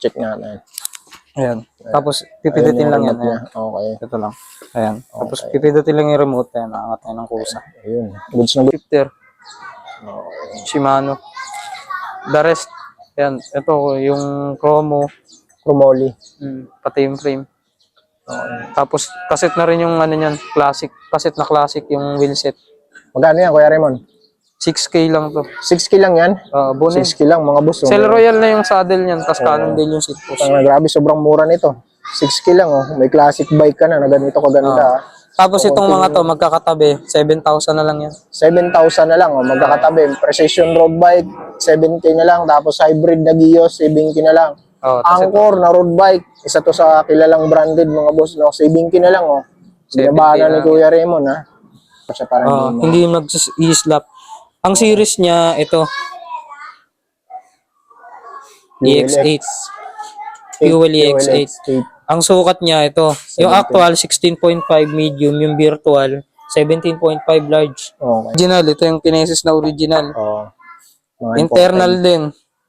Check natin. Ayan. Tapos, pipindutin lang yan. Ayan. Okay. Ito lang. Ayan. Tapos, Okay. pipindutin lang yung remote. Ayan. Aangat tayo ng kusa. Ayun. Goods na goods. Shifter. Shimano. The rest. Ayan. Ito, yung chromo. Chromoly. Pati yung frame. Tapos, cassette na rin yung ano niyan. Classic. Cassette na classic yung wheelset. Magkano yan, Kuya Raymond? 6K lang to. 6K lang yan? Bonin. 6K lang, mga boss. Cell Royal na yung saddle niyan. Tapos Cannondale yung seat post. Grabe, sobrang mura nito. 6K lang, oh. May classic bike ka na ganito kaganda. Tapos itong mga to, magkakatabi. 7,000 na lang yan. 7,000 na lang, oh. Magkakatabi. Precision road bike, 7K na lang. Tapos hybrid na Gios, 7K na lang. Angkor na road bike. Isa to sa kilalang branded, mga boss. No? 7K na lang, oh. Binabahan ni Kuya Raymond, ha? Kasi parang hindi mag-i-slap. Ang series niya, ito. EX8. Fuel EX8. Ang sukat niya, ito. Yung actual, 16.5 medium. Yung virtual, 17.5 large. Okay. Original, ito yung kinesis na original. Mga Internal din.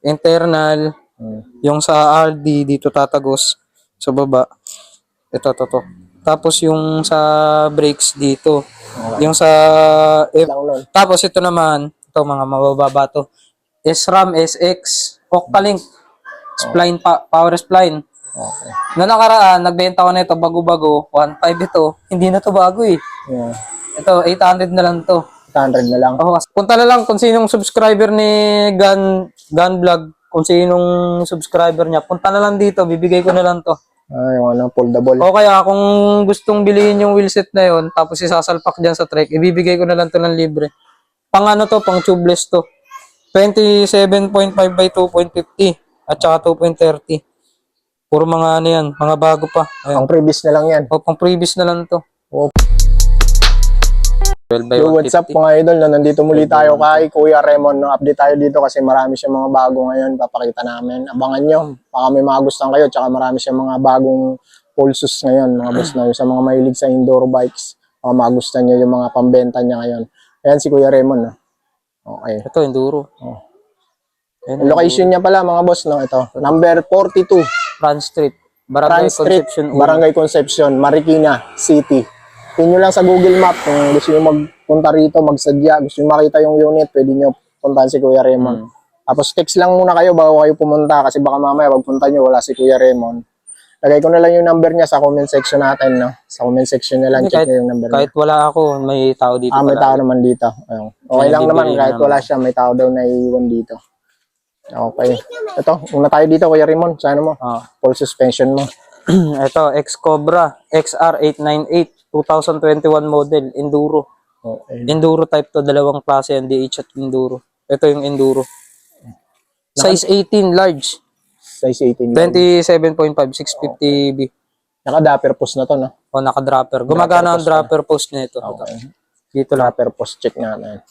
Internal. Yung sa RD, dito tatagos. Sa baba. Ito. Tapos yung sa brakes dito. Yung sa tapos ito naman, ito mga mabababa to. SRAM SX Octalink spline power spline. Okay. Na nakaraan, nagbenta ko na ito bago-bago, 1.5 ito. Hindi na to bago eh. Yeah. Ito 800 na lang to. 800 na lang. Punta na lang kung sinong subscriber ni Gun Vlog, kung sinong subscriber niya. Punta na lang dito, bibigay ko na lang to. Yung foldable. O kaya kung gustong bilhin yung wheelset na yon, tapos isasalpak dyan sa trek, ibibigay ko na lang to ng libre. Pang ano to, pang tubeless to. 27.5 by 2.50 at saka 2.30. Puro mga ano yan, mga bago pa. Pang previous na lang yan. Pang previous na lang to. 12 by Yo, what's up mga idol? Nandito muli tayo kay Kuya Raymond. No? Update tayo dito kasi marami siyang mga bago ngayon. Papakita namin. Abangan nyo. Baka may mga gusto kayo. Tsaka marami siyang mga bagong pulsos ngayon. Mga boss na sa mga mahilig sa indoor bikes. Baka magustuhan nyo yung mga pambenta niya ngayon. Ayan si Kuya Raymond. No? Okay. Ito, enduro. Location niya pala mga boss. No? Ito. Number 42. Front Street. Barangay Concepcion. Marikina City. Pin nyo lang sa Google Map kung gusto nyo magpunta rito, magsadya, gusto nyo makita yung unit, pwede nyo puntahan si Kuya Raymond. Tapos text lang muna kayo bago kayo pumunta kasi baka mamaya pagpunta nyo wala si Kuya Raymond. Lagay ko na lang yung number niya sa comment section natin, no? Sa comment section na lang, check nyo yung number niya. Kahit wala ako, may tao dito. May tao naman dito. Ayun. Okay lang naman, kahit wala siya, may tao daw na iiwan dito. Okay. Ito, una tayo dito, Kuya Raymond. Sa ano mo? Full suspension mo. Ito, X-Cobra XR898. 2021 model, Enduro. Okay. Enduro type to, dalawang klase, NDH at Enduro. Ito yung Enduro. Size 18, large. Size 18. 27.5, 650B. Naka-dapper post na to, no? O, naka-dropper. Gumagana ang dropper post na ito. Okay. Dito lang. Dropper post, check natin.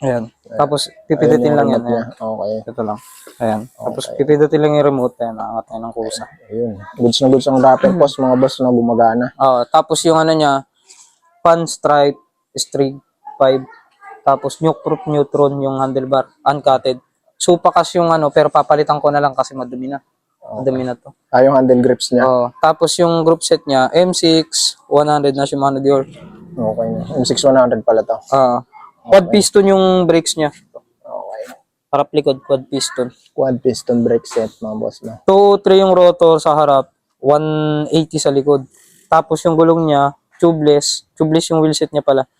Ayan. Tapos, pipindutin lang yan. Ayan. Okay. Ito lang. Ayan. Tapos, pipindutin lang yung remote. Ayan, aangat tayo ng kusa. Ayun. Goods na goods ang dropper post, mga boss na gumagana. Tapos yung ano niya, fan stripe, string 5. Tapos nuke-proof neutron yung handlebar, uncutted. Supakas yung ano, pero papalitan ko na lang kasi madumi na. Madumi na to. Yung handle grips niya. Tapos yung group set niya, M6, 100 na Shimano Dior. Okay. M6 100 pala to. Quad piston yung brakes niya. Okay. Harap likod, quad piston. Quad piston brake set, mga boss na. 2-3 yung rotor sa harap, 180 sa likod. Tapos yung gulong niya, tubeless. Tubeless yung wheelset niya pala.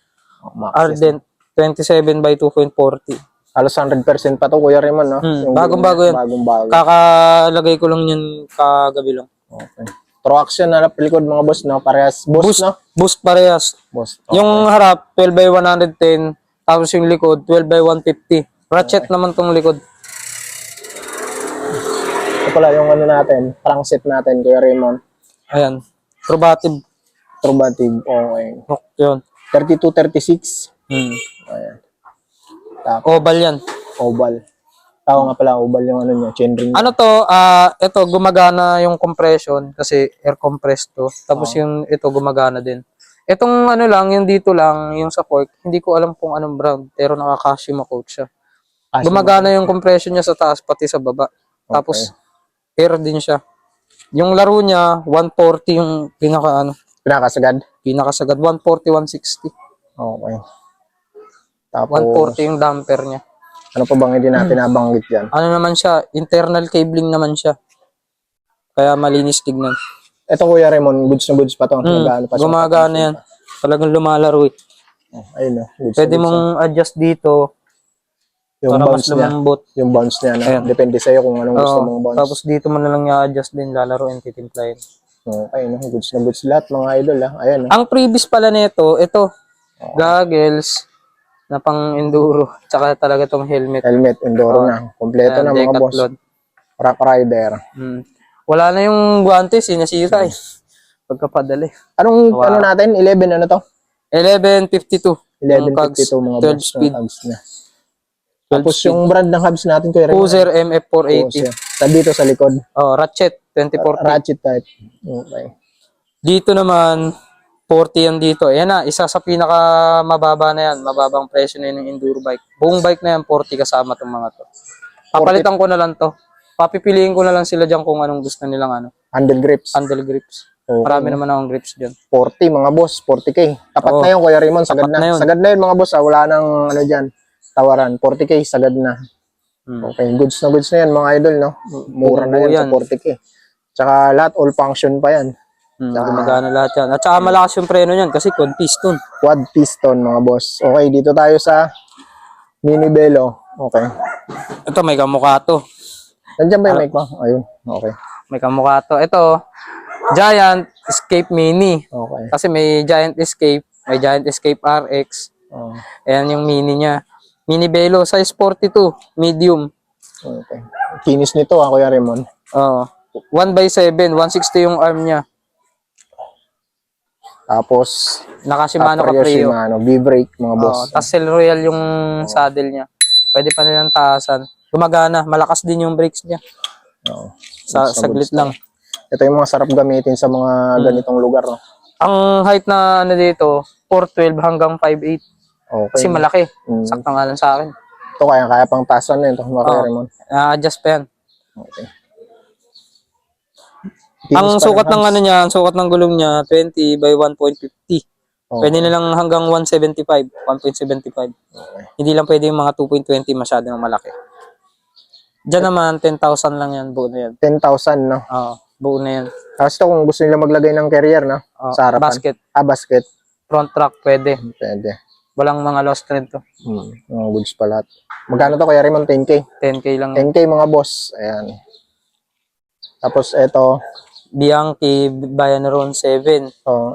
Ardent, 27 by 2.40. Halos 100% pa to, Kuya Raymond, no? Bagong-bago yan. Bagong-bago. Kakalagay ko lang yan kagabi lang. Okay. Traction na likod, mga boss, no? Parehas. Boost, no? Boost parehas. Boost. Okay. Yung harap, 12 by 110. Tapos yung likod, 12 by 150. Ratchet naman tong likod. Ito pala yung ano natin, crankset natin, Kuya Raymond. Ayan. Probative. Okay. Yun. 32-36. Ayan. Tapos, Oval yan. oval. Nga pala, oval yung ano niya, chainring. Ano to, ito gumagana yung compression kasi air compressed to. Tapos yung ito gumagana din. Itong ano lang, yung dito lang, yung sa fork, hindi ko alam kung anong brand, pero naka-Kashima coat siya. Gumagana yung compression niya sa taas pati sa baba. Tapos Air din siya. Yung laro niya, 140 yung Pinakasagad. pinakasagad. 140, 160. Okay. Tapos, 140 yung damper niya. ano pa bang hindi natin nabanggit dyan? Ano naman siya, internal cabling naman siya. Kaya malinis tignan. Ito Kuya Raymond, goods na goods pa to. Nagaano pa siya. Gumagana yan. Talagang lumalaro eh. Oh, ayun o. Goods Pwede na goods mong adjust dito yung para mas bounce niya. lumambot. Yung bounce niya. No? Ayan. Depende sa'yo kung anong gusto Oo. mong bounce. Tapos dito mo na lang i-adjust din, lalaroin, titimplahin. Okay, no? Goods na goods lahat mga idol. Ha? Ayan. No? Ang previous pala nito, ito, goggles na pang enduro, tsaka talaga tong helmet. Helmet, enduro na. Kompleto Ayan, na mga boss. Decathlon. Rock Rider. Wala na yung guantes, sinasira eh. Pagkapadali. Anong ano natin? 11 ano to? 1152. 1152 mga 12 boss. speed. Hubs na. Tapos yung brand ng hubs natin Kuya Raymond. Cruiser MF480. Sa dito sa likod. Oh, Ratchet 2040. Ratchet type. Okay. Dito naman 40 yan dito. Ayan na, isa sa pinaka mababa na yan. Mababang presyo na yun ng enduro bike. Buong bike na yan 40 kasama tong mga to. Papalitan ko na lang to. Papipiliin ko na lang sila diyan kung anong gusto nilang Handle grips. handle grips. Okay. Marami naman akong grips diyan. 40 mga boss, 40k. Tapat Oo. na yun Kuya Raymond, sagad Tapat na. na yun. Sagad na yun mga boss, wala nang ano diyan. Tawaran, 40k sagad na. Okay, goods na yan mga idol, no. Mura na yan, yan. sa 40k. Tsaka lahat all function pa yan. Gumagana lahat yan. At saka malakas yung preno niyan kasi quad piston. Quad piston mga boss. Okay, dito tayo sa Mini Velo. Okay. Ito may kamukha to. Nandiyan ba yung mic mo? Ayun. Okay. May kamukha to. Ito, Giant Escape Mini. Okay. Kasi may Giant Escape, may Giant Escape RX. Oh, Ayan yung mini niya. Mini Velo, size 42, medium. okay. Kinis nito Kuya Raymond. Oo. 1x7, 160 yung arm niya. Tapos, Naka Shimano Caprio, Caprio. Shimano, V-brake mga boss. Tapos Cell Royal yung saddle niya. Pwede pa nilang taasan. Gumagana, malakas din yung brakes niya. Oo. Saglit lang. Ito yung mga sarap gamitin sa mga ganitong lugar. No? Ang height na dito, 412 hanggang 5'8". Okay. Kasi malaki. Sakto nga lang sa akin. Ito kaya pang tasan na ito, Kuya Raymond. Adjust pa yan. Okay. Ang sukat ng niya, ang sukat ng gulong niya, 20 by 1.50. Pwede na lang hanggang 1.75. Okay. Hindi lang pwede yung mga 2.20 masyadong malaki. Diyan naman, 10,000 lang yan, buo na yan. 10,000, no? Oo, buo na yan. Tapos ito kung gusto nila maglagay ng carrier, no? Sa harapan. Basket, Basket. front track, pwede. Pwede. Walang mga lost thread to. Mga goods pa lahat. Magkano to Kuya Raymond? 10k? 10K lang. 10k mga boss. Ayan. Tapos ito, Bianchi Bayaneron 7.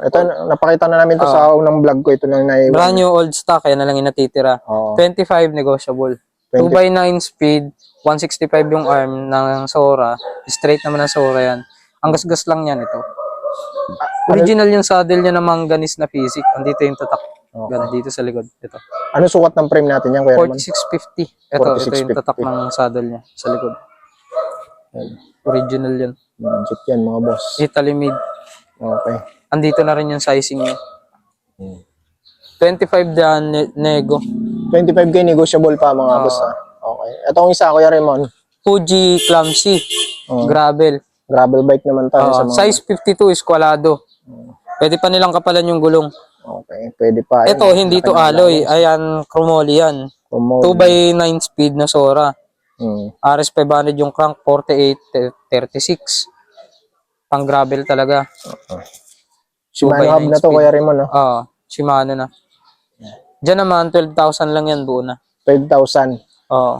ito napakita na namin to sa unang vlog ko. Ito na naiwan. Brand new old stock, kaya na lang yung natitira. 25 negotiable. 2x9 speed, 165 yung arm ng Sora. Straight naman ng Sora yan. Ang gasgas lang yan ito. Original yung saddle niya na manganese na physic. Andito yung tatak. Ganun dito sa likod. Ito. Ano sukat ng frame natin yan Kuya Raymond? 4650. Ito yung tatak ng saddle niya sa likod. Original yan. Legit yan mga boss. Italy made. Okay. Andito na rin yung sizing niya. 25 dyan, nego. 25k negotiable pa mga boss. Okay. Itong isa Kuya Raymond. Fuji Clumsy. Gravel. Gravel bike naman tayo sa mga... Size 52, eskwalado. Pwede pa nilang kapalan yung gulong. Okay. Pwede pa. Ito, hindi to alloy. Ayan, chromoly yan. 2x9 speed na Sora. RS500 yung crank, 48, 36. Pang gravel talaga. Shimano hub na to Kuya Raymond, no? Oo, Shimano na. Diyan naman, 12,000 lang yan, buo na. 12,000. Oo.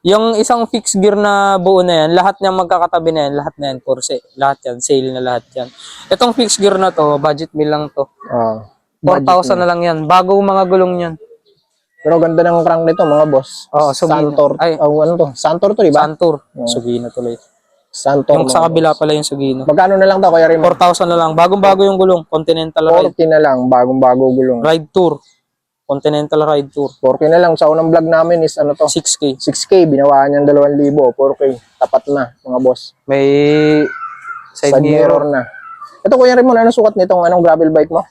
Yung isang fixed gear na buo na yan, lahat niya magkakatabi na yan, lahat na yan, Porsche. Lahat yan, sale na lahat yan. Itong fixed gear na to, budget meal lang to. 4,000 na lang yan. Bago mga gulong yan. Pero ganda ng crank nito mga boss. Santor. Ay, ano to? Santor to, di ba? Santur. Sugino tuloy. Santor. Yung sa kabila pala yung Sugino. Magkano na lang to Kuya Raymond? 4,000 na lang. Bagong-bago yung gulong. Continental Ride. 40 na lang. Bagong-bago gulong. Ride Tour. Continental Ride Tour. 4K na lang. Sa unang vlog namin is ano to? 6K. 6K. Binawaan niyang 2,000. 4K. Tapat na mga boss. May side Side mirror mirror. na. Ito Kuya Raymond, anong sukat nitong anong gravel bike mo?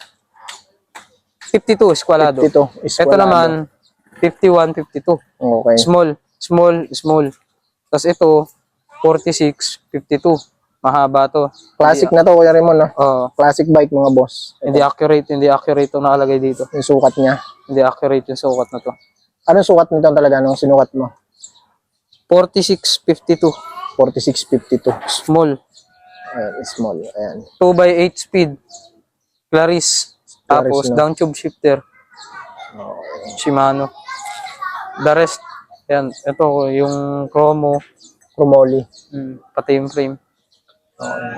52, eskwalado. 52. Ito naman, 51, 52. Okay. Small. Tapos ito, 4652. Mahaba to. Classic na to, Kuya Raymond, no? Oh, Classic bike, mga boss. hindi accurate itong nakalagay dito. Yung sukat niya. Hindi accurate yung sukat na to. Anong sukat nito talaga? Anong sinukat mo? 4652. 4652. Small. Ayan, small. Ayan. 2x8 speed. Claris. Tapos no? down tube shifter. Shimano. The rest. Yan. Ito yung chromo. Chromoly. Pati yung frame.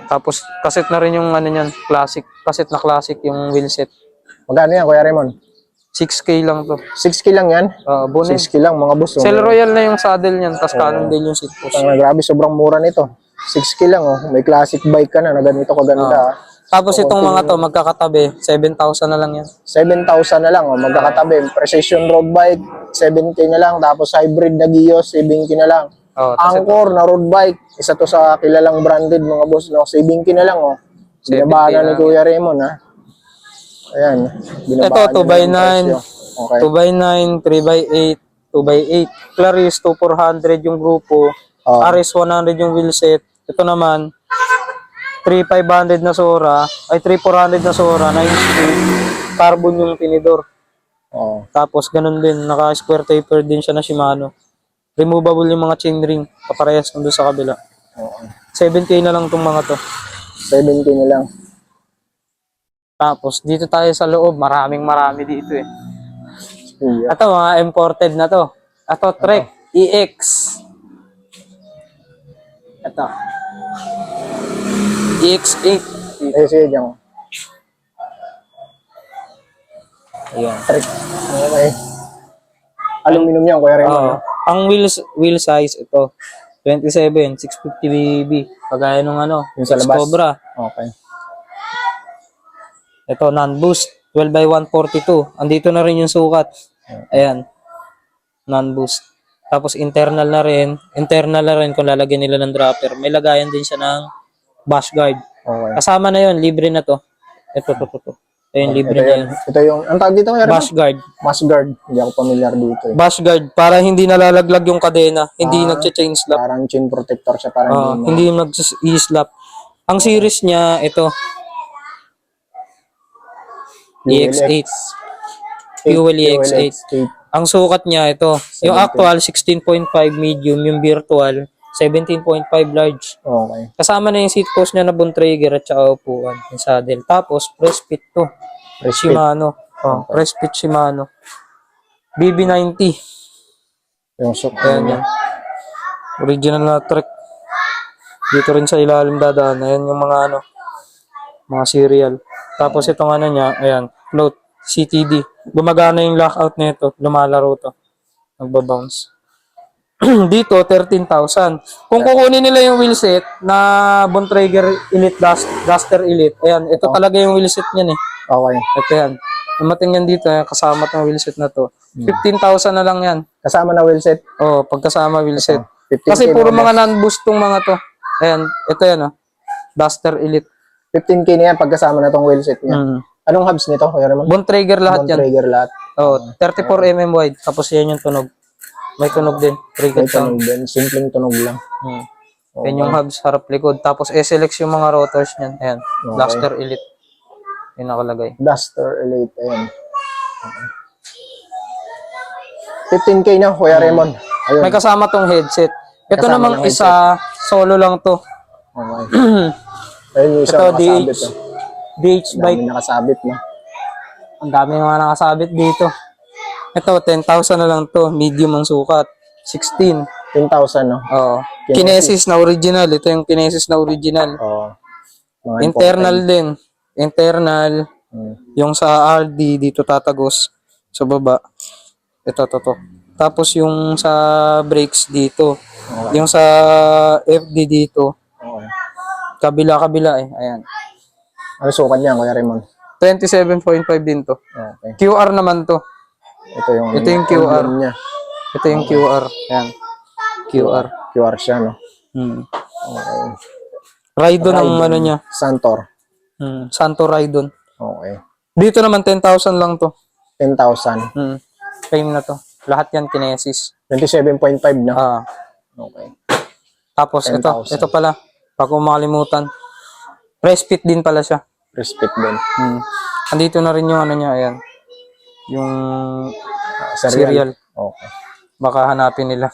Tapos cassette na rin yung ano niyan. Classic. Cassette na classic yung wheelset. Magkano yan, Kuya Raymond? 6K lang to. 6K lang yan? Bonnet. 6K lang, mga boss. Cell Royal na yung saddle niyan. Tapos Cannondale yung seat post. Grabe, sobrang mura nito. 6K lang, oh. May classic bike ka na ganito kaganda. Tapos itong mga to, magkakatabi. 7,000 na lang yan. 7,000 na lang, oh. Magkakatabi. Precision road bike, 7K na lang. Tapos hybrid na Gios, 7K na lang. Angkor na road bike, isa to sa kilalang branded, mga boss, no? 7K na lang, oh. Binabaan ni Kuya Raymond, ha? Ayan. Ito, 2x9. Okay. 2x9, 3x8, 2x8. Claris, 2400 yung grupo. RS 100 yung wheelset. Ito naman, 3500 na Sora, ay 3400 na Sora, 9 speed. Carbon yung tinidor. Tapos ganun din, naka-square taper din siya na Shimano. Removable yung mga chainring, kaparehas nung doon sa kabila. 7K na lang tong mga to. 7K na lang. Tapos dito tayo sa loob, marami dito eh. Yeah. Ito mga imported na to. Ito Trek EX. Ito. EX8. Sige, dyan. Ayan. Trick. Okay. Aluminum yan, Kuya Raymond. Ang wheel size ito 27, 650 BB. Kagaya nung ano, yung sa labas. Cobra. Okay. Ito non-boost 12x142. Andito na rin yung sukat. Ayan. Non-boost. Tapos internal na rin kung lalagyan nila ng dropper. May lagayan din siya ng bash guard. Okay. Kasama na yun, libre na to. Ito. Ito yung libre na yun. Ito yung, ang tawag dito, Kuya Raymond? Bash guard. Bash guard. Hindi ako familiar dito. Bash guard, para hindi nalalaglag yung kadena. Hindi nag-chain slap. Parang chain protector siya. Parang Hindi nag-i-slap. Ang series niya, ito. EX8. Fuel EX8. Ang sukat niya, ito. Yung actual, 16.5 medium. Yung virtual, 17.5 large. Okay. Kasama na yung seat post niya na Bontrager at saka upuan. Yung saddle. Tapos, press fit to. Shimano. Press fit Shimano. BB90. Yung sukat. Ayan yan. Original na track. Dito rin sa ilalim dadaan. Ayan yung mga mga serial. Tapos itong niya, ayan, float, CTD. Gumagana yung lockout nito, lumalaro to. Nagbabounce. Dito, 13,000. Kung kukunin nila yung wheelset na Bontrager Elite Duster Elite, ayan, ito talaga yung wheelset niyan eh. Okay. Ito yan. Namating yan dito, kasama itong wheelset na to. 15,000 na lang yan. Kasama na wheelset? Pagkasama wheelset. 15K Kasi puro mga non-boost tong mga to. Ayan, ito yan Duster Elite. 15K na yan pagkasama na tong wheelset niya. Anong hubs nito, Kuya Raymond? Bontrager lahat yan. Bontrager lahat. 34mm wide. Tapos yan yung tunog. May tunog din. May Cricket tunog sound. din. Simpleng tunog lang. Yan yung hubs, harap likod. Tapos SLX yung mga rotors niyan. Ayan. Duster Elite. Yung nakalagay. Duster Elite. Ayan. 15K na, Kuya Raymond. Ayun. May kasama tong headset. Ito Kasama namang ng isa, solo lang to. Okay. Ayun yung isa Ito, nakasabit. DH Dami bike. nakasabit na. Ang dami mga nakasabit dito. Ito, 10,000 na lang to. Medium ang sukat. 16. 10,000, no? Oo. Kinesis na original. Ito yung Kinesis na original. Oo. Mga Internal din. Internal. Yung sa RD dito tatagos sa baba. Ito. Tapos yung sa brakes dito. Okay. Yung sa FD dito. Okay. Kabila eh. Ayan. Ano sukat niya, Kuya Raymond? 27.5 din to. Okay. QR naman to. Ito yung QR. emblem niya. Ito yung QR. Ayan. QR. QR siya, no? Okay. Raidon ang ano niya. Santor. Santo Raidon. Okay. Dito naman 10,000 lang to. 10,000. Frame na to. Lahat yan Kinesis. 27.5 na. Ah. Okay. Tapos ito 10,000. pala, pag makalimutan. Press fit din pala siya. Respect din. Andito na rin yung ano niya, ayan. Yung Serial. serial. Okay. Baka hanapin nila.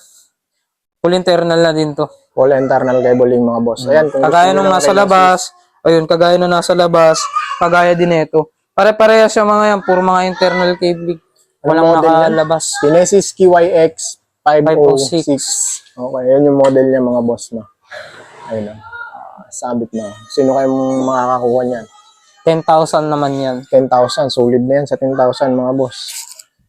Full internal na din to. All internal cable yung mga boss. Ayan, kung Kagaya gusto nung niyo ng nasa rail labas, ayun, kagaya nung nasa labas, kagaya din ito. Pare-pareha siya mga yan, puro mga internal cable. Walang model yan? nakalabas. Kinesis QYX 506. 506. Okay, yan yung model niya mga boss na. Ayun na. Sabit na. Sino kayong makakakuha niyan? 10,000 naman yan. 10,000. Solid na yan sa 10,000 mga boss.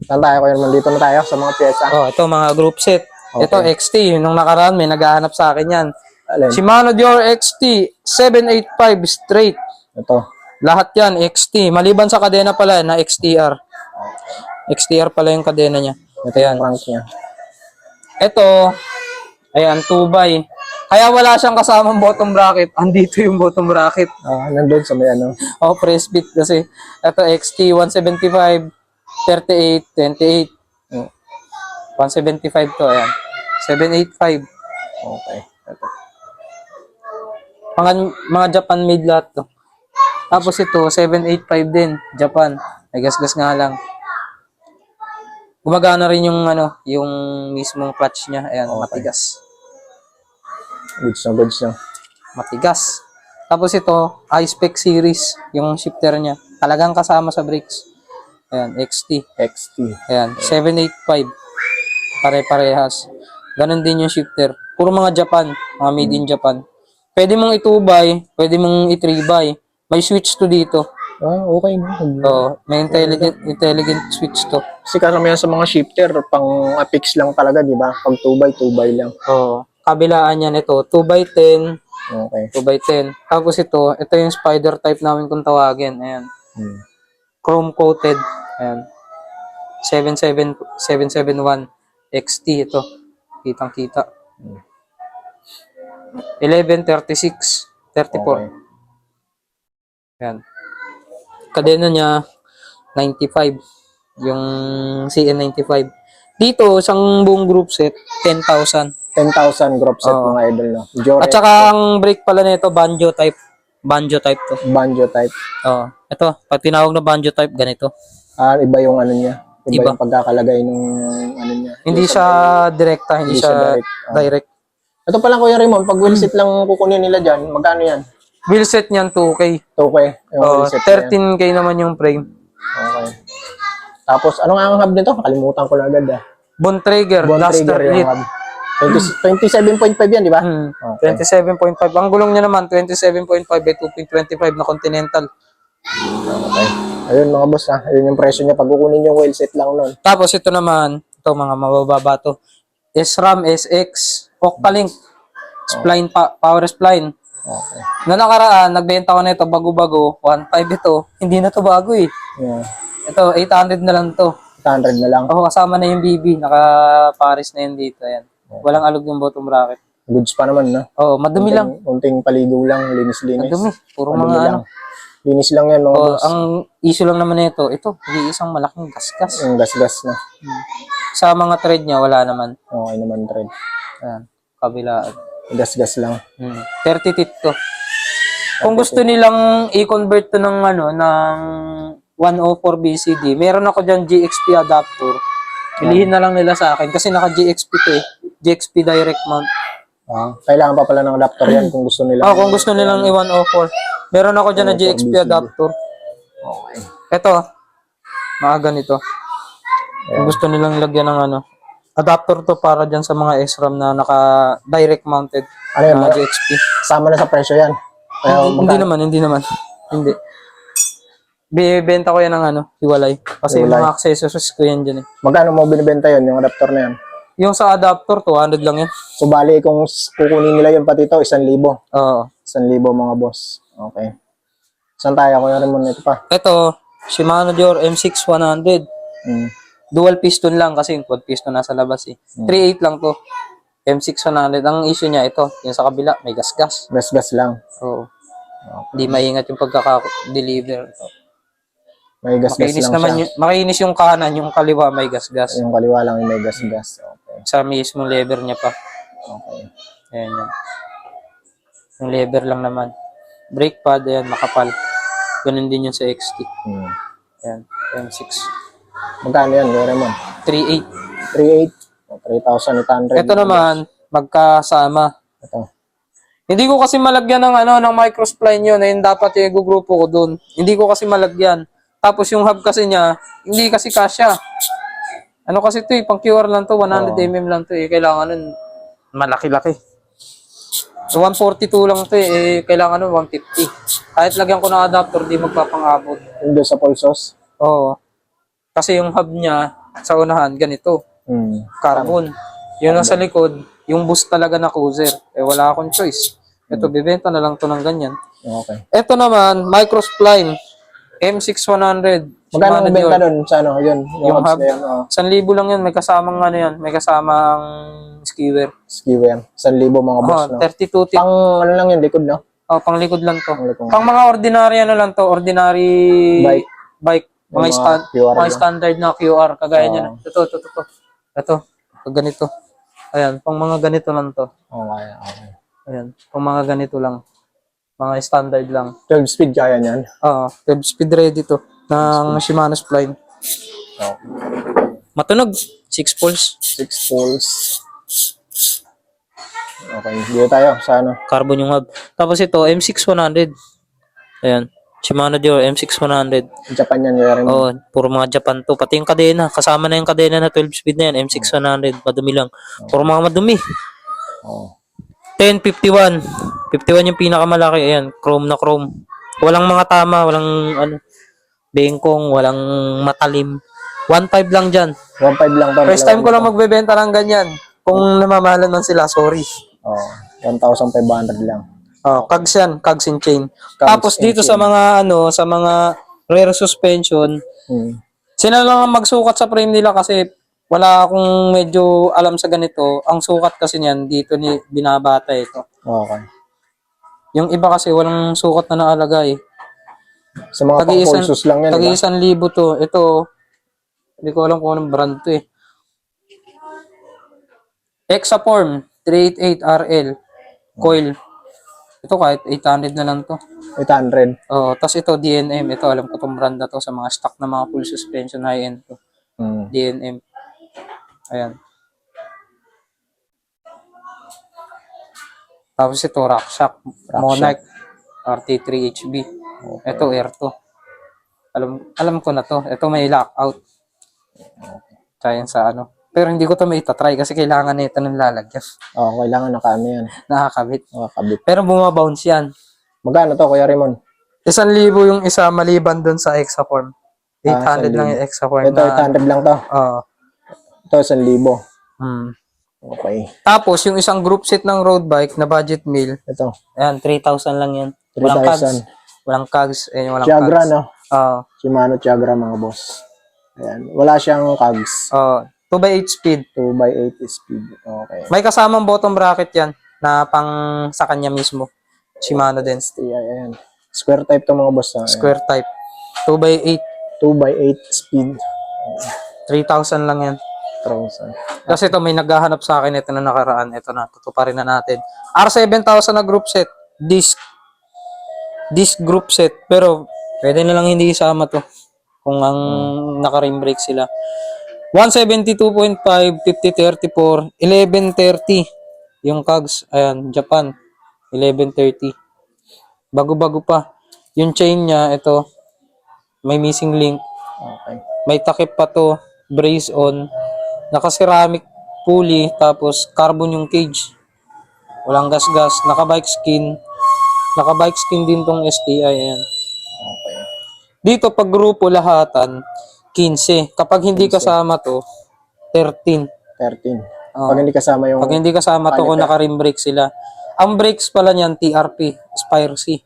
Saan tayo? Kaya naman dito na tayo sa mga pyesa. Oh, ito mga group set. Okay. Ito XT, nung nakaraan may naghahanap sa akin yan. Alin? Shimano Dior XT 785 straight. Ito. Lahat yan XT. Maliban sa kadena pala na XTR. XTR pala yung kadena niya. Ito yung crank niya. Ito, ayan, 2x. Kaya wala siyang kasamang bottom bracket. Andito yung bottom bracket. Nandun sa may ano. Oh, press fit kasi. Ito XT 175, 38, 28. 175 to, ayan. 785. Okay. Ito. Mga Japan made lahat to. Tapos ito, 785 din. Japan. May gasgas nga lang. Gumagana rin yung ano, yung mismong clutch niya. Ayan, Okay. matigas. Goods na goods na. Matigas. Tapos ito, I-Spec series, yung shifter niya. Talagang kasama sa brakes. Ayan, XT. XT. Ayan, 785. Pare-parehas. Ganon din yung shifter. Puro mga Japan, mga made in Japan. Pwede mong i-2x, pwede mong i-3x. May switch to dito. Okay na. So, may intelligent switch to. Kasi karamihan sa mga shifter, pang affix lang talaga, di ba? Pag 2x2x lang. So, kabilaan yan ito, 2x10, Okay. 2x10. Tapos ito yung spider type namin kung tawagin. Ayan. Chrome coated. Ayan. 771 XT ito. Kitang-kita. 1136, 34. Okay. Ayan. Kadena niya 95. Yung CN95. Dito, isang buong group set, 10,000. 10,000 group set Oo. mga idol, no? Jore, At saka ang brake pala nito, banjo type. Banjo type to. banjo type. Oo. Ito, pag tinawag na banjo type, ganito. Iba yung ano niya. Iba Iba. yung pagkakalagay nung ano niya. Hindi siya direkta, hindi Hindi siya siya direct. direct. Ito pala Kuya Raymond, pag wheel set lang kukunin nila dyan, magkano yan? Wheel set niyan 2K. Okay. Yung Oh, wheel set na yan. 13K naman yung frame. Okay. Tapos, anong ang hub nito? Nakalimutan ko na agad Bone trigger, Bone Duster trigger yung Elite. hub. 27.5 yan, di ba? Okay. 27.5. Ang gulong niya naman, 27.5 by 2.25 na Continental. Okay. Ayun mga boss Ayun yung presyo niya pag kukunin yung wheel set lang nun. Tapos ito naman, ito mga mabababa to. SRAM SX, Octalink, spline power spline. Okay. Na nakaraan, nagbenta ko na ito bago-bago, 1.5 ito. Hindi na to bago eh. Yeah. Ito, 800 na lang to. 100 na lang. Oo, kasama na yung BB, naka-Paris na yun dito. Ayan. Walang alog yung bottom bracket. Goods pa naman, no? Oo, madumi lang. Unting paligo lang, linis-linis. Madumi. Puro Madumi mga lang. ano. Linis lang yan, mga Oo, boss. ang issue lang naman nito, ito, hindi isang malaking gasgas. Yung gas-gas na. Sa mga thread niya, wala naman. Okay naman, thread. Ayan, kabila. Gas-gas lang. 30 tit to. Kung gusto nilang i-convert to ng ano, ng 104 BCD, meron ako dyan GXP adapter. Pilihin na lang nila sa akin kasi naka GXP to eh. GXP direct mount. Kailangan pa pala ng adapter yan kung gusto nila. Kung gusto nilang i-104. Meron ako dyan na 104 GXP BCD. adapter. Okay. Ito, mga ganito. Kung gusto nilang lagyan ng ano, adapter to para dyan sa mga SRAM na naka direct mounted Ano yan, na GXP. Kasama na sa presyo yan. Kaya, Hindi naman. Hindi. Bibenta ko yan ng ano, hiwalay. Kasi yung Hiwalay. mga accessories ko yan dyan eh. magkano mo binibenta yun, yung adapter na yan? Yung sa adapter, 200 lang yan. So, bali, kung kukunin nila yung pati ito, 1,000. Oo. 1,000 mga boss. Okay. Saan tayo? Kuya Ramon, ito pa. Ito, Shimano Dior M6100. Dual piston lang kasi yung quad piston nasa labas eh. 3.8 lang to. M6100. Ang issue niya ito, yung sa kabila, may gasgas. Gas-gas lang. Oo. Hindi maingat yung pagkaka-deliver. May gas-gas Makinis lang naman siya. makinis yung kanan, yung kaliwa may gasgas. Yung kaliwa lang yung may gas-gas. Okay. Sa mismong lever niya pa. Okay. Ayan yan. Yung lever lang naman. Brake pad, ayan, makapal. Ganun din yun sa XT. Hmm. Ayan, M6. Magkano yan, Kuya Raymond? 3.8. 3.8? 3,800. Ito naman, magkasama. Ito. Hindi ko kasi malagyan ng ng microspline yun. Ayun dapat yung igugrupo ko dun. Hindi ko kasi malagyan. Tapos yung hub kasi niya, hindi kasi kasya. Ano kasi ito pang QR lang to, 100 mm lang to Kailangan nun, malaki-laki. So 142 lang to kailangan nun 150. Kahit lagyan ko ng adapter, di magpapangabot. Yung doon sa pulsos? Oo. Kasi yung hub niya, sa unahan, ganito. Hmm. Carbon. Yun ang sa likod, yung boost talaga na cruiser. Wala akong choice. Ito, bibenta na lang to ng ganyan. Okay. Ito naman, microspline. M6100. Magkano ang benta Dior. doon sa ano? Yun. Yung hubs hub, na yun, 1,000 lang yan. May kasamang yan. May kasamang skewer. Skewer. 1,000 mga boss, no? 32 tip. Pang ano lang yun, likod, no? Pang likod lang to. Likod. Pang mga ordinary lang to. Ordinary bike. Yung Mga, QR mga lang. standard na QR. Kagaya niya. Ito. Pag ganito. Ayan. Pang mga ganito lang to. Okay, okay. Ayan. Pang mga ganito lang. Mga standard lang. 12 speed kaya niyan? 12 speed ready to. Ng Shimano Spline. Oh. Matunog. 6 poles. 6 poles. Okay, dito tayo sa ano. Carbon yung hub. Tapos ito, M6100. Ayan. Shimano Dior, M6100. Japan yan, Kuya Raymond. Oh, puro mga Japan to. Pati yung kadena. Kasama na yung kadena na 12 speed na yan. M6100. Madumi lang. Puro mga madumi. Oh. 1051. 51 yung pinakamalaki. Ayan. Chrome na chrome. Walang mga tama. Walang bengkong. Walang matalim. 1.5 lang dyan. 1.5 lang to. First time ko lang magbebenta ng ganyan. Kung namamahalan man sila, sorry. Oh, 1,500 lang. Cogs yan, cogs and chain. Cogs Tapos and dito chain. sa mga sa mga rear suspension, sila lang ang magsukat sa frame nila kasi wala akong medyo alam sa ganito. Ang sukat kasi niyan dito ni binabata ito. Okay. Yung iba kasi walang sukat na naalagay. Sa mga pang-pulsos lang yan, diba? 1,000 to. Ito, hindi ko alam kung anong brand to Hexaform 388RL coil. Ito kahit 800 na lang to. 800. Tapos ito DNM. Ito alam ko tong brand na to sa mga stock na mga full suspension high-end to. DNM. Ayan. Tapos ito RockShox Monarch RT3HB. Okay. Ito Air to. Alam ko na to. Ito may lockout. Kaya sa Pero hindi ko to may itatry kasi kailangan nito ng lalagyan. Kailangan nakaano yan. Nakakabit. Nakakabit. Pero bumabounce yan. Magkano to, Kuya Raymond? 1,000 yung isa maliban dun sa Hexaform. 800 lang yung Hexaform. Ito, 800 lang to. Ito, 1,000. Okay. Tapos, yung isang group set ng road bike na budget meal, Ito. ayan, 3,000 lang yan. 3,000. Walang cogs. Walang cogs. Ayan, walang Tiagra, cogs. no? Shimano Tiagra, mga boss. Ayan. Wala siyang cogs. 2x8 speed. 2x8 speed. Okay. May kasamang bottom bracket yan na pang sa kanya mismo. Shimano din. Ayan. Square type to, mga boss. Square type. 2x8. 2x8 speed. 3,000 lang yan. 3,000. Kasi ito may naghahanap sa akin ito na nakaraan. Ito na, tutuparin na natin. R7,000 na group set. Disc group set. Pero pwede na lang hindi isama to. Kung ang naka-rim brake sila. 172.5, 5034, 1130. Yung cogs, ayan, Japan. 1130. Bago-bago pa. Yung chain niya, ito. May missing link. Okay. May takip pa to. Brace on. Naka-ceramic pulley. Tapos carbon yung cage. Walang gas-gas. Naka-bike skin. Naka-bike skin din tong STI. Ayan. Okay. Dito, pag grupo lahatan, 15. Kapag hindi kasama to, 13. 13. Pag hindi kasama yung... Pag hindi kasama to, kung naka-rim brake sila. Ang brakes pala niyan, TRP. Spire C.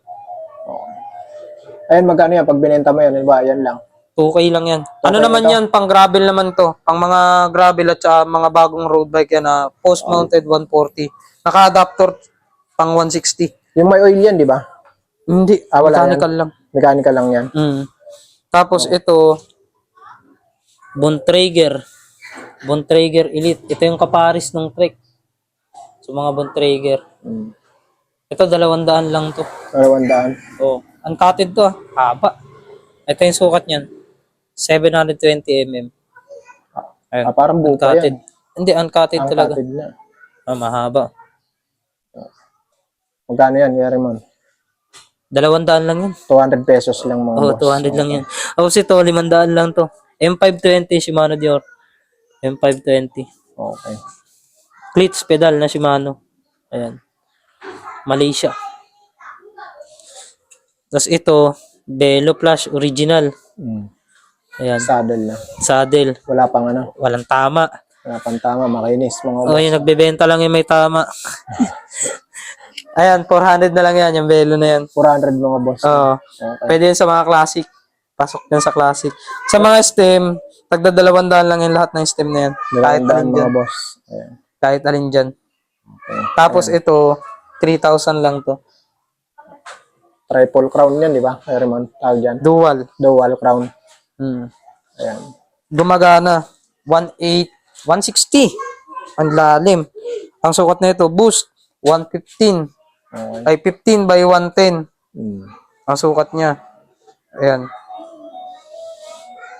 Okay. Ayun, magkano yan? Pag binenta mo yan, ba? Yan lang. 2K lang yan. 2K Ano naman ito? yan? Pang gravel naman to. Pang mga gravel at saka mga bagong road bike yan na post-mounted 140. Naka-adapter pang 160. Yung may oil yan, di ba? Hindi. Wala Mechanical lang. Mechanical lang yan. Tapos ito, Bontrager Elite. Ito yung kaparis ng Trek. Sa mga Bontrager. Hmm. Ito, 200 lang to. 200. Oh, uncutted to ah. Haba. Ito yung sukat niyan. 720 mm. Ayun. Parang buko Uncutted. yan. Hindi, uncutted Ang talaga. cutted na. Mahaba. Magkano yan, Kuya Raymond? 200 lang yun. 200 pesos lang mga Oh, boss. 200 lang yan. Tapos ito, 500 lang to. M520 Shimano Dior. M520. Okay. Cleats pedal na Shimano. Ayan. Malaysia. Tapos ito, Velo Plus original. Hmm. Ayan. Saddle na. Saddle. Wala pang ano. Walang tama. Wala pang tama. Makinis mga Oh, boss. yung nagbebenta lang yung may tama. Ayan, 400 na lang yan, yung Velo na yan. 400 mga boss. Oo. Okay. Pwede yun sa mga classic. Pasok yan sa classic. Sa mga stem, tagda 200 lang yung lahat ng stem na yan. Kahit 200 alin mga dyan. boss. Ayan. Kahit alin dyan. Okay. Tapos ito, 3,000 lang to. Triple crown yan, di ba? Kuya Raymond, tawag dyan. Dual. Dual crown. Hmm. Ayan. Gumagana. 1.8, 160. Ang lalim. Ang sukat na ito, boost. 115. Okay. Ay, 15 by 110. Hmm. Ang sukat niya. Ayan.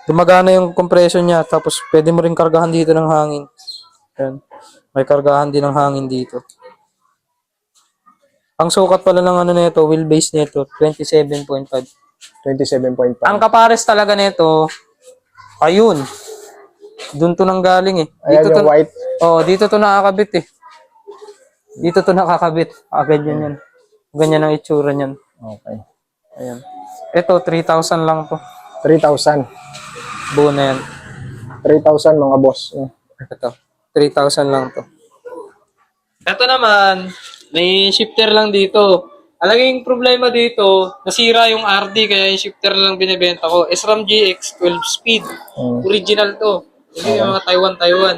Gumagana yung compression niya. Tapos, pwede mo rin kargahan dito ng hangin. Ayan. May kargahan din ng hangin dito. Ang sukat pala ng ano nito, wheelbase nito, 27.5. 27.5. Ang kapares talaga nito, ayun. Doon to nang galing eh. Ayan Dito yung to, white. oh, dito to nakakabit eh. Dito to nakakabit. Ganyan yan. Ganyan ang itsura niyan. Okay. Ayan. Ito, 3,000 lang to. 3,000. Buo na yan. 3,000 mga boss. Ito. 3,000 lang to. Ito naman, may shifter lang dito. Alaging problema dito, nasira yung RD kaya yung shifter lang binibenta ko. SRAM GX 12 speed. Hmm. Original to. Hindi yung mga Taiwan.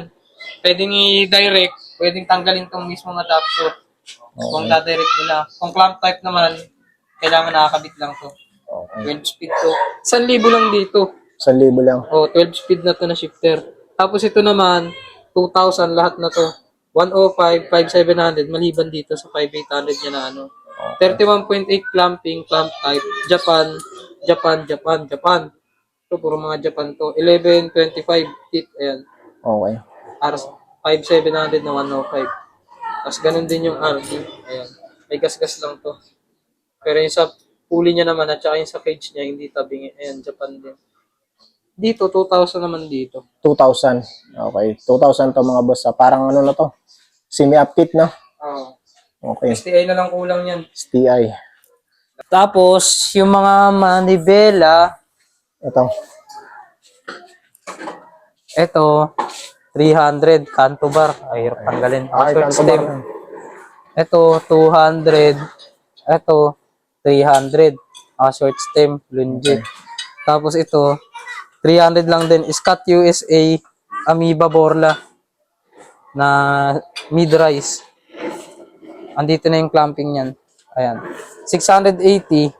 Pwedeng i-direct, pwedeng tanggalin tong mismong adapter. Kung da-direct nila. Kung clamp type naman, kailangan nakakabit lang to. Okay. 12 speed to. 1,000 lang dito. 1,000 lang. Oh, 12 speed na to na shifter. Tapos ito naman, 2,000 lahat na to. 105, 5,700 maliban dito sa 5,800 niya na ano. 31.8 clamping, clamp type, Japan. Ito, puro mga Japan to. 11.25 teeth, ayan. Okay. RS 5,700 na 105. Tapos ganun din yung RD. Ayan. May gas-gas lang to. Pero yung sa pulley niya naman at saka yung sa cage niya, hindi tabing. Ayan, Japan din. Dito, 2,000 naman dito. 2,000. Okay. 2,000 to mga boss. Parang ano na to? Semi-upkit na. Oo. Okay. STI na lang kulang yan. STI. Tapos, yung mga manibela, Ito. ito, 300, canto bar. Ay, hirap tanggalin. Ay, Short kanto stem. ba? Ito, 200. Ito, 300. Short stem, lunge. Tapos ito, 300 lang din. Scott USA, Amoeba Borla na mid-rise. Andito na yung clamping niyan. Ayan. 680,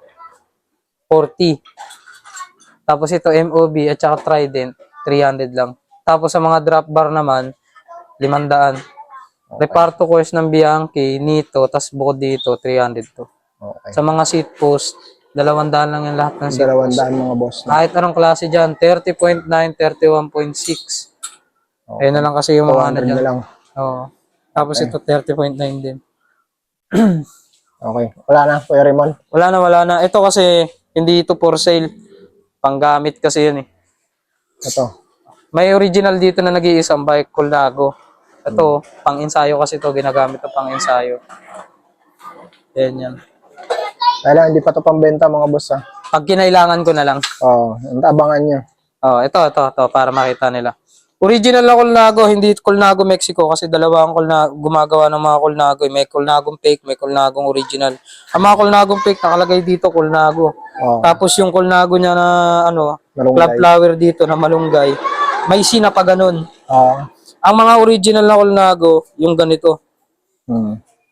40. Tapos ito, MOB at saka Trident, 300 lang. Tapos sa mga drop bar naman, 500. Reparto course ng Bianchi, Nito, tas bukod dito, 300 to. Okay. Sa mga seat post, 200 lang yung lahat ng seat post. 200 mga boss. Kahit anong klase dyan, 30.9, 31.6. Ayun na lang kasi yung mga ano 200 dyan. na lang. Oo. Tapos ito, 30.9 din. Okay. Wala na, Kuya Raymond. Wala na. Ito kasi, hindi ito for sale. Panggamit kasi yun eh. Ito. May original dito na nag-iisang bike, Colnago. Ito, pang-ensayo kasi ito, ginagamit ito pang-ensayo. Yan. Kailangan hindi pa to pambenta mga boss ha. Pag kinailangan ko na lang. Oo. Abangan nyo. Oh, ito, para makita nila. Original na Colnago, hindi Colnago Mexico kasi dalawa ang gumagawa ng mga Colnago. May Colnagong fake, may Colnagong original. Ang mga Colnagong fake nakalagay dito Colnago. Oo. Tapos yung Colnago niya na Malunggay. club flower dito na malunggay, may sina pa ganun. Oo. Ang mga original na Colnago, yung ganito.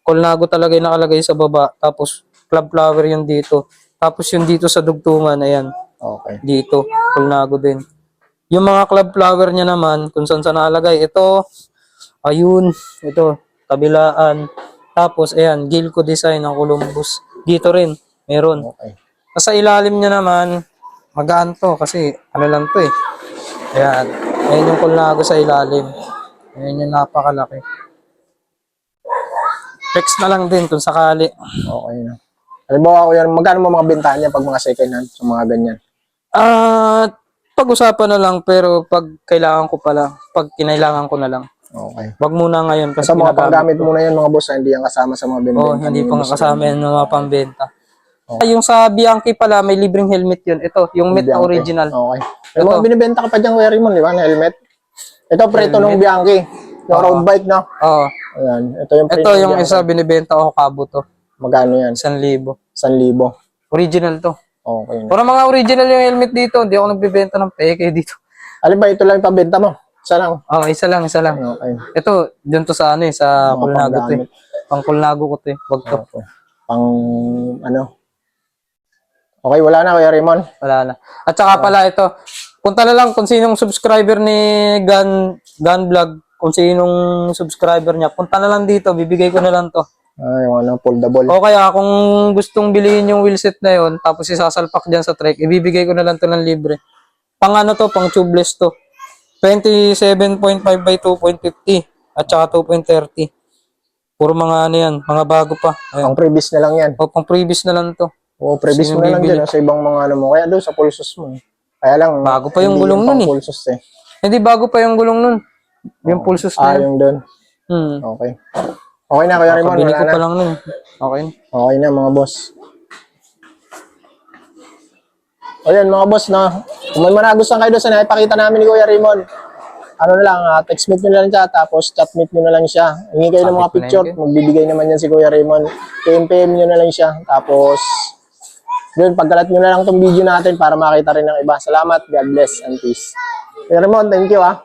Colnago talaga yung nakalagay sa baba. Tapos club flower yung dito. Tapos yung dito sa dugtungan, ayan. Okay. Dito, Colnago din. Yung mga club flower niya naman, kung saan nakalagay, ito, ayun, ito, kabilaan. Tapos, ayan, Gilco design ng Columbus. Dito rin, meron. Okay. Sa ilalim niya naman, magaan to kasi ano lang to eh. Ayan. Ayan yung kulnago sa ilalim. Ayan yung napakalaki. Text na lang din kung sakali. Okay na. Halimbawa, Kuya, magkano mo mga bentahan niya pag mga second hand, sa mga ganyan? Pag-usapan na lang pero pag kailangan ko pala, pag kinailangan ko na lang. Okay. Wag muna ngayon kasi Kasi mga ginagamit panggamit ko. mo na yan mga boss, hindi yan kasama sa mga binibenta. Oh, hindi ni pa nga Boss kasama Raymond. yan ng mga pambenta. Yung sa Bianchi pala, may libreng helmet yun. Ito, yung Met na Bianchi. original. Okay. May Ito. mga binibenta ka pa dyan, Kuya Raymond, di ba? Na helmet. Ito, preto ng Bianchi. Yung road bike, no? Oo. Ayan. Ito yung Ito yung isa binibenta ko kabo to. Magkano yan? 1,000. 1,000. Original to. Okay na. Puro mga original yung helmet dito. Hindi ako nagbebenta ng peke dito. Alin ba, ito lang yung pabenta mo? Isa lang. Oh, isa lang, isa lang. Okay. Ito, dyan to sa ano eh, sa Mga Kulnago to eh. panggamit. Pang Kulnago ko to eh. Wag to. Okay. Pang, ano? Okay, wala na, Kuya Raymond. Wala na. At saka pala ito, punta na lang kung sinong subscriber ni Gun Vlog, kung sinong subscriber niya, punta na lang dito, bibigay ko na lang to. Yung ano, foldable. O kaya kung gustong bilhin yung wheelset na yon, tapos isasalpak dyan sa trek, ibibigay ko na lang to ng libre. Pang ano to, pang tubeless to. 27.5 by 2.50 at saka 2.30. Puro mga ano yan, mga bago pa. Ayun. Pang previous na lang yan. O pang previous na lang to. O, previous Sino mo na lang bibili? dyan, sa ibang mga ano mo. Kaya doon sa pulsos mo. Kaya lang, Bago pa yung hindi gulong pang nun eh. pulsos eh. Hindi, bago pa yung gulong nun. Yung pulsos na yun. Yung doon. Hmm. Okay. Okay na, Kuya Raymond. Kabili Wala ko na. pa lang nun. Okay na. Okay na, mga boss. O yan, mga boss, na kung may managustuhan kayo doon sa naipakita namin ni Kuya Raymond, ano na lang, text meet nyo na lang siya, tapos chat meet nyo na lang siya. Hingi kayo ng mga Sabi ko na picture, yun, magbibigay naman yan si Kuya Raymond. PM nyo na lang siya, tapos yun, pagkalat nyo na lang tong video natin para makita rin ng iba. Salamat, God bless, and peace. Kuya Raymond, thank you ah.